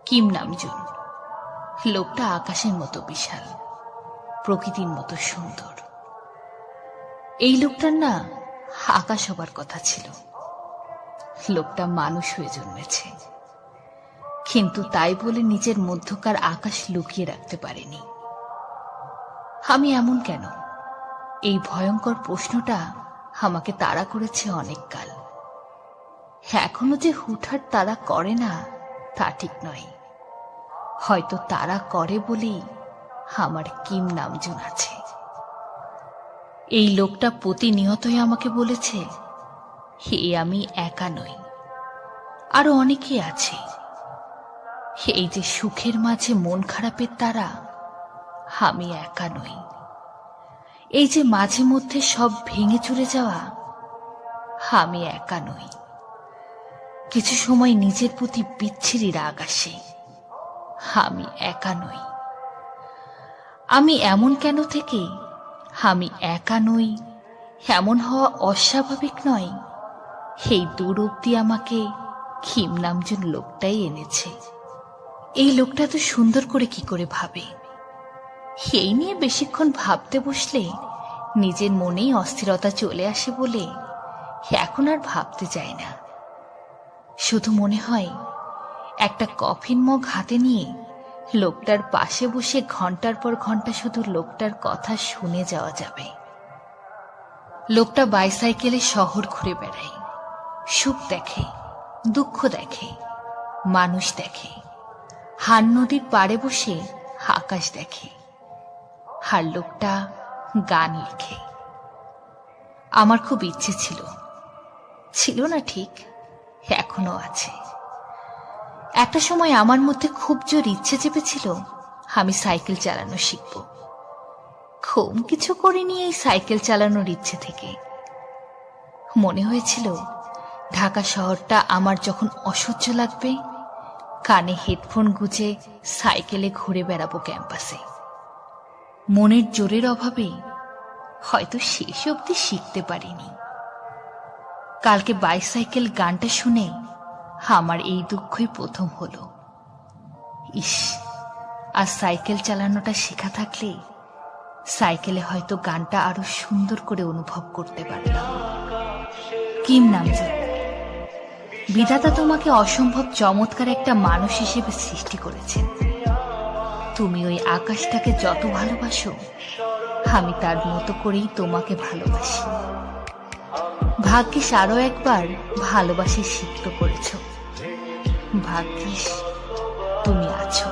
Kim Namjoon. লোকটা আকাশের মতো বিশাল, প্রকৃতির মতো সুন্দর। এই লোকটার না আকাশ হবার কথা ছিল। লোকটা মানুষ হয়ে জন্মেছে, কিন্তু তাই বলে নিজের মধ্যকার আকাশ লুকিয়ে রাখতে পারেনি। আমি এমন কেন? এই ভয়ঙ্কর প্রশ্নটা আমাকে তাড়া করেছে অনেক কাল। এখনো যে হুটহাট তাড়া করে না তা ঠিক নয়। হয়তো তাড়া করে বলেই আমার কিম নামজুন আছে। এই লোকটা প্রতিনিয়তই আমাকে বলেছে আমি একা নই, আরো অনেকেই আছে। এই যে সুখের মাঝে মন খারাপের তারা, আমি একা নই। এই যে মাঝে মধ্যে সব ভেঙে চলে যাওয়া, আমি একা নই। কিছু সময় নিজের প্রতি বিচ্ছিরি রাগ আসে, আমি একা নই। আমি এমন কেন থেকে আমি একা নই এমন হওয়া অস্বাভাবিক নয়, এই দূর অব্দি আমাকে কিম নামজুন লোকটাই এনেছে। এই লোকটা তো সুন্দর করে কি করে ভাবে, এই নিয়ে বেশিক্ষণ ভাবতে বসলে নিজের মনেই অস্থিরতা চলে আসে বলে এখন আর ভাবতে চাই না। শুধু মনে হয় একটা কফির মগ হাতে নিয়ে লোকটার পাশে বসে ঘন্টার পর ঘন্টা শুধু লোকটার কথা শুনে যাওয়া যাবে। লোকটা বাইসাইকেলে শহর ঘুরে বেড়ায়, সুখ দেখে, দুঃখ দেখে, মানুষ দেখে, হার নদীর পাড়ে বসে আকাশ দেখে। আর লোকটা গান লেখে। আমার খুব ইচ্ছে ছিল না ঠিক, এখনো আছে। একটা সময় আমার মধ্যে খুব জোর ইচ্ছে চেপেছিল আমি সাইকেল চালানো শিখব। খুব কিছু করিনি এই সাইকেল চালানোর ইচ্ছে থেকে। মনে হয়েছিল ঢাকা শহরটা আমার যখন অসহ্য লাগবে, কানে হেডফোন গুঁজে সাইকেলে ঘুরে বেড়াবো ক্যাম্পাসে। মনের জোরের অভাবে হয়তো শেষ অবধি শিখতে পারিনি। কালকে বাইসাইকেল গানটা শুনে আমার এই দুঃখই প্রথম হলো। ইস, আর সাইকেল চালানোটা শেখা থাকলে সাইকেলে হয়তো গানটা আরো সুন্দর করে অনুভব করতে পারতাম। কিম নামজুন, বিধাতা তোমাকে অসম্ভব চমৎকার একটা মানুষ হিসেবে সৃষ্টি করেছেন। তুমি ওই আকাশটাকে যত ভালোবাসো, আমি তার মতো করেই তোমাকে ভালোবাসি। ভাগ্যিস আরো একবার ভালোবাসি সিক্ত করেছ। ভাগ্যিস তুমি আছো।